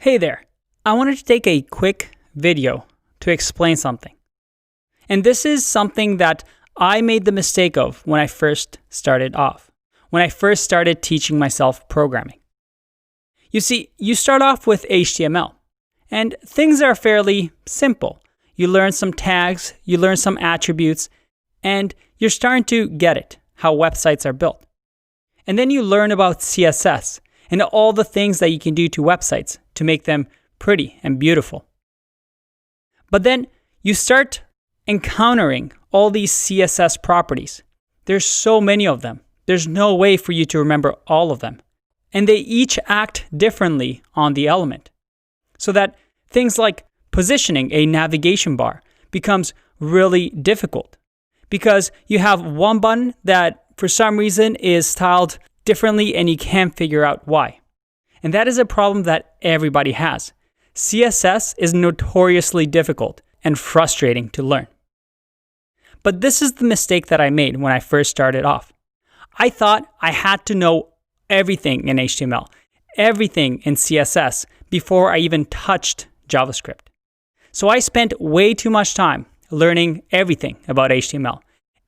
Hey there, I wanted to take a quick video to explain something. And this is something that I made the mistake of when I first started off, when I first started teaching myself programming. You see, you start off with HTML, and things are fairly simple. You learn some tags, you learn some attributes, and you're starting to get it, how websites are built. And then you learn about CSS and all the things that you can do to websites to make them pretty and beautiful. But then you start encountering all these CSS properties. There's so many of them. There's no way for you to remember all of them. And they each act differently on the element. So that things like positioning a navigation bar becomes really difficult because you have one button that for some reason is styled differently and you can't figure out why. And that is a problem that everybody has. CSS is notoriously difficult and frustrating to learn. But this is the mistake that I made when I first started off. I thought I had to know everything in HTML, everything in CSS before I even touched JavaScript. So I spent way too much time learning everything about HTML,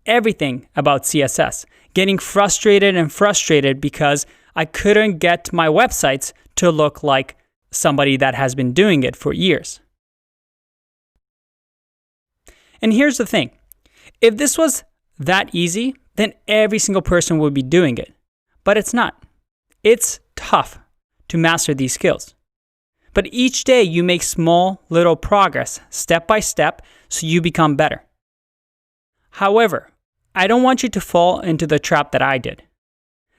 everything about CSS, getting frustrated because I couldn't get my websites to look like somebody that has been doing it for years. And here's the thing. If this was that easy, then every single person would be doing it. But it's not. It's tough to master these skills. But each day you make small little progress, step by step, so you become better. However, I don't want you to fall into the trap that I did.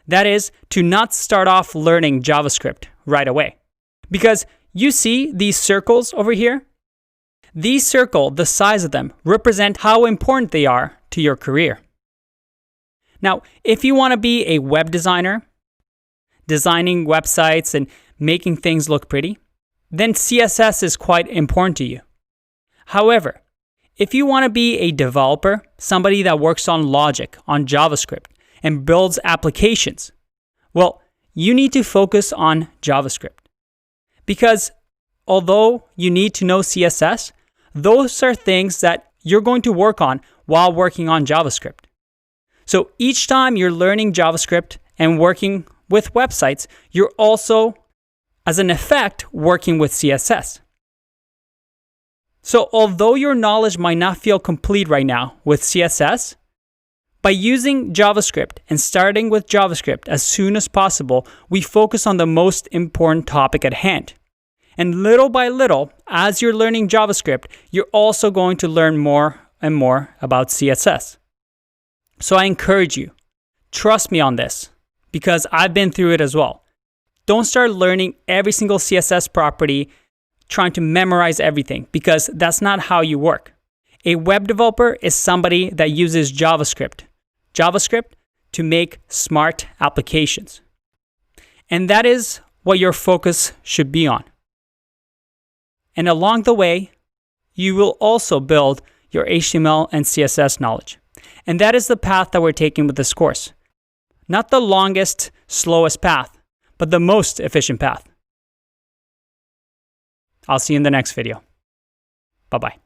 That is, to not start off learning JavaScript right away. Because you see these circles over here? These circles, the size of them, represent how important they are to your career. Now, if you want to be a web designer, designing websites and making things look pretty, then CSS is quite important to you. However, if you want to be a developer, somebody that works on logic, on JavaScript, and builds applications, well, you need to focus on JavaScript. Because although you need to know CSS, those are things that you're going to work on while working on JavaScript. So each time you're learning JavaScript and working with websites, you're also, as an effect, working with CSS. So although your knowledge might not feel complete right now with CSS, by using JavaScript and starting with JavaScript as soon as possible, we focus on the most important topic at hand. And little by little, as you're learning JavaScript, you're also going to learn more and more about CSS. So I encourage you, trust me on this, because I've been through it as well. Don't start learning every single CSS property, trying to memorize everything, because that's not how you work. A web developer is somebody that uses JavaScript to make smart applications. And that is what your focus should be on. And along the way, you will also build your HTML and CSS knowledge. And that is the path that we're taking with this course. Not the longest, slowest path, but the most efficient path. I'll see you in the next video. Bye-bye.